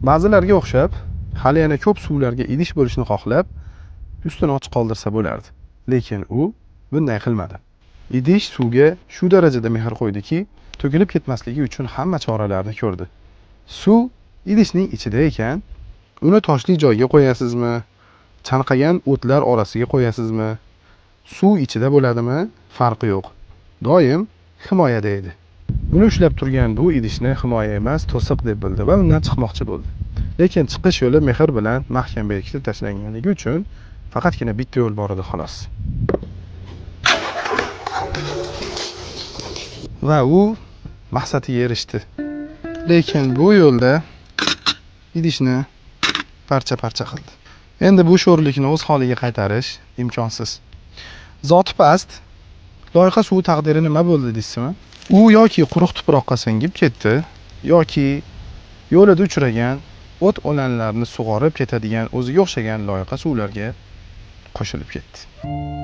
Ba'zilarga o'xshab, hali yana ko'p suvlarga idish bo'lishni xohlab, ustini ochiq qoldirsa bo'lardi. Lekin u bunday qilmadi. Idish suvga shu darajada mehr qo'ydiki, to'kilib ketmasligi uchun hamma choralarni ko'rdi. Suv idishning ichida ekan, uni toshli joyga qo'yasizmi? Chanqagan o'tlar orasiga qo'yasizmi? Suv ichida bo'ladimi? Farqi yo'q. Doim himoyada edi. Uni ushlab turgan bu idishni himoya emas, to'siq deb bildi va undan chiqmoqchi bo'ldi. Lekin chiqish yo'li mehr bilan mahkam bekitib tashlanganligi uchun faqatgina bitta yo'l bor edi xolos. Va u maqsadiga erishdi. Lekin bu yo'lda idishni parcha-parcha qildi. Endi bu sho'rlikni o'z holiga qaytarish imkonsiz. Zoti past, loyqa suv taqdiri nima bo'ldi deysizmi? U yoki quruq tuproqqa singib ketdi, yoki yo'lida uchragan o't-o'lanlarni sug'orib ketadigan o'ziga o'xshagan loyqa suvlarga qo'shilib ketdi.